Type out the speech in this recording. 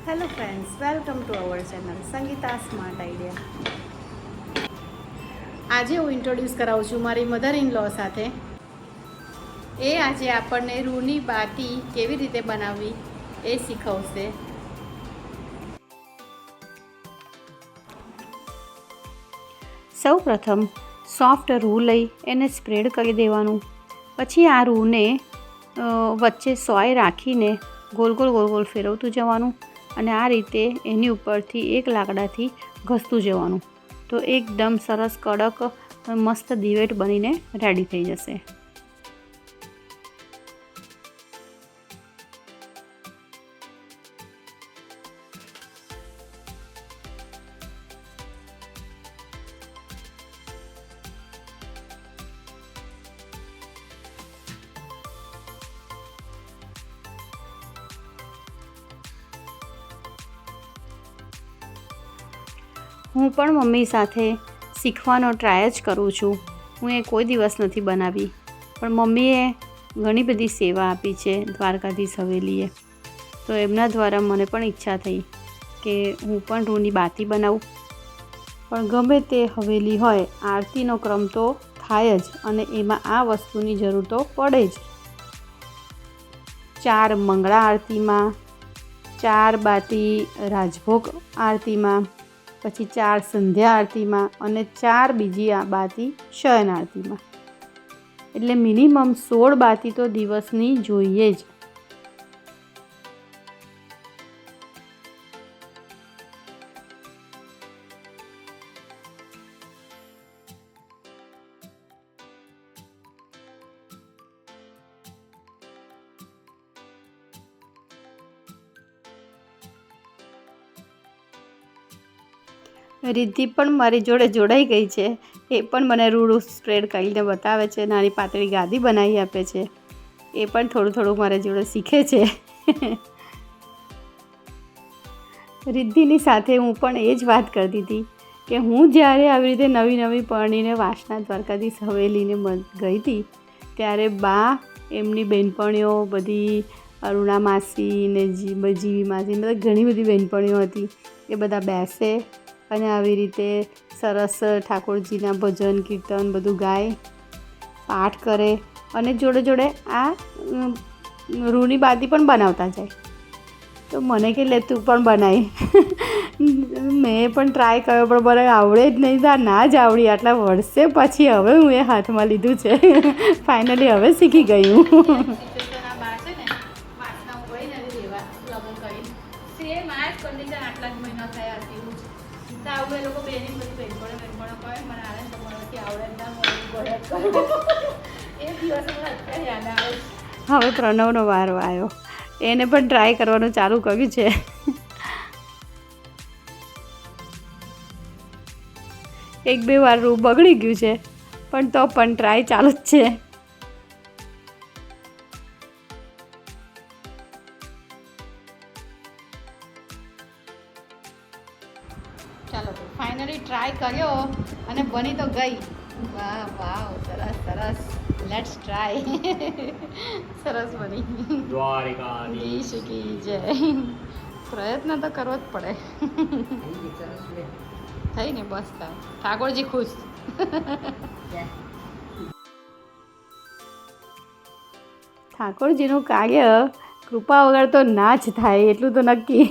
Hello friends, welcome to our channel Sangeeta smart idea. આજે હું introduce કરાવું છું મારી મધર ઇન લો સાથે. એ આજે આપણને રૂની બાટી કેવી રીતે બનાવવી એ શીખવશે. સૌ પ્રથમ સોફ્ટ રૂ લઈ એને સ્પ્રેડ કરી દેવાનું. પછી આ રૂને વચ્ચે સોય રાખીને ગોલ ગોલ ફેરવતું જવાનું અને આ રીતે એની ઉપરથી એક લાકડાથી ઘસતું જવાનું. તો એકદમ સરસ કડક મસ્ત દિવેટ બનીને રેડી થઈ જશે. હું પણ મમ્મી સાથે શીખવાનો ટ્રાય જ કરું છું. હું એ કોઈ દિવસ નથી બનાવી, પણ મમ્મીએ ઘણી બધી સેવા આપી છે દ્વારકાધીશ હવેલીએ. તો એમના દ્વારા મને પણ ઈચ્છા થઈ કે હું પણ રૂની બાટી બનાવું. પણ ગમે તે હવેલી હોય, આરતીનો ક્રમ તો થાય જ અને એમાં આ વસ્તુની જરૂર તો પડે જ. 4 મંગળા આરતીમાં, 4 બાટી રાજભોગ આરતીમાં, પછી 4 સંધ્યા આરતીમાં અને 4 બીજી બાતી શયન આરતીમાં. એટલે મિનિમમ 16 બાતી તો દિવસની જોઈએ જ. રિદ્ધિ પણ મારી જોડે જોડાઈ ગઈ છે. એ પણ મને રૂ સ્પ્રેડ કરીને બતાવે છે, નાની પાતળી ગાદી બનાવી આપે છે. એ પણ થોડું મારી જોડે શીખે છે. રિદ્ધિની સાથે હું પણ એ જ વાત કરતી હતી કે હું જ્યારે આવી રીતે નવી પરણીને વાસણા દ્વારકાધીશ હવેલીને ગઈ હતી, ત્યારે બા એમની બહેનપણીઓ બધી અરુણા માસી ને જીવી માસી બધા ઘણી બધી બહેનપણીઓ હતી. એ બધા બેસે અને આવી રીતે સરસ ઠાકોરજીના ભજન કીર્તન બધું ગાય, પાઠ કરે અને જોડે આ રૂની બાટી પણ બનાવતા જાય. તો મને કે લે તું પણ બનાવી. મેં પણ ટ્રાય કર્યો પણ મને આવડે જ નહીં. ના જ આવડી. આટલા વર્ષે પછી હવે હું એ હાથમાં લીધું છે. ફાઇનલી હવે શીખી ગઈ હું. હવે પ્રણવનો વારો આવ્યો. એને પણ ટ્રાય કરવાનું ચાલુ કર્યું છે. એક બે વાર રૂ બગડી ગયું છે, પણ તો પણ ટ્રાય ચાલુ જ છે. ચાલો ફાઇનલી ટ્રાય કર્યો અને બની તો ગઈ. વાવ સરસ. Let's try. સરસ બની. દ્વારકાધીશ કી જય. પ્રયત્ન તો કરવો જ પડે. થઈ ને બસ. ઠાકોરજી ખુશ. ઠાકોરજીનું કાર્ય કૃપા વગર તો ના જ થાય, એટલું તો નક્કી.